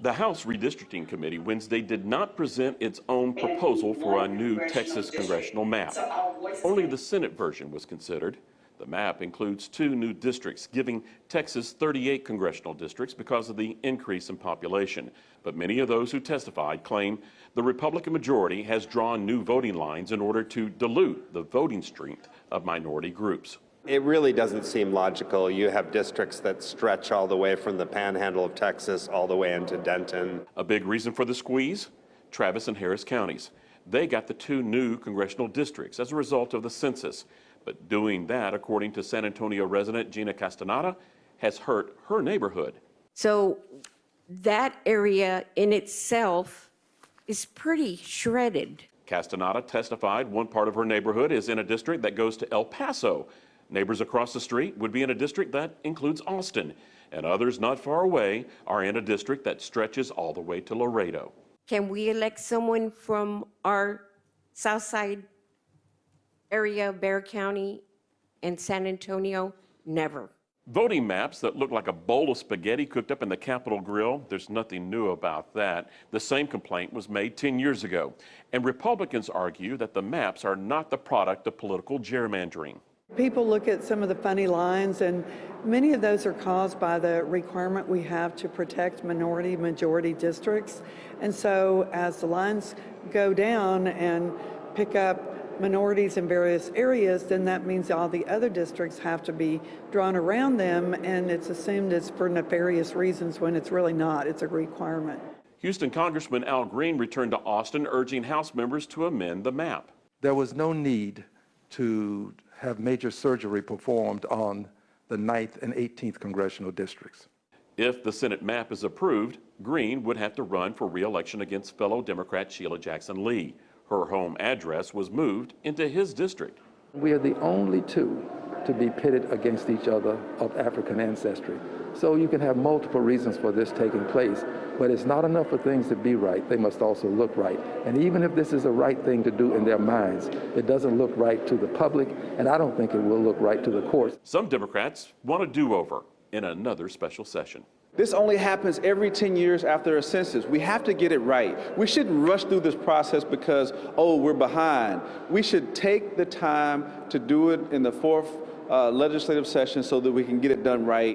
The House Redistricting Committee Wednesday did not present its own proposal for a new Texas congressional map. Only the Senate version was considered. The map includes 2 new districts, giving Texas 38 congressional districts because of the increase in population. But many of those who testified claim the Republican majority has drawn new voting lines in order to dilute the voting strength of minority groups. It really doesn't seem logical. You have districts that stretch all the way from the panhandle of Texas all the way into Denton. A big reason for the squeeze? Travis and Harris counties. They got the 2 new congressional districts as a result of the census. But doing that, according to San Antonio resident Gina Castaneda, has hurt her neighborhood. So that area in itself is pretty shredded. Castaneda testified one part of her neighborhood is in a district that goes to El Paso. Neighbors across the street would be in a district that includes Austin, and others not far away are in a district that stretches all the way to Laredo. Can we elect someone from our south side area, Bexar County and San Antonio? Never. Voting maps that look like a bowl of spaghetti cooked up in the Capitol grill, there's nothing new about that. The same complaint was made 10 years ago. And Republicans argue that the maps are not the product of political gerrymandering. People look at some of the funny lines, and many of those are caused by the requirement we have to protect majority districts. And so as the lines go down and pick up minorities in various areas, then that means all the other districts have to be drawn around them, and it's assumed it's for nefarious reasons when it's really not. It's a requirement. Houston Congressman Al Green returned to Austin urging House members to amend the map. There was no need to have major surgery performed on the 9th and 18th congressional districts. If the Senate map is approved, Green would have to run for re-election against fellow Democrat Sheila Jackson Lee. Her home address was moved into his district. We are the only 2 to be pitted against each other of African ancestry. So you can have multiple reasons for this taking place, but it's not enough for things to be right. They must also look right. And even if this is a right thing to do in their minds, it doesn't look right to the public, and I don't think it will look right to the courts. Some Democrats want a do-over in another special session. This only happens every 10 years after a census. We have to get it right. We shouldn't rush through this process because, oh, we're behind. We should take the time to do it in the 4th legislative session so that we can get it done right.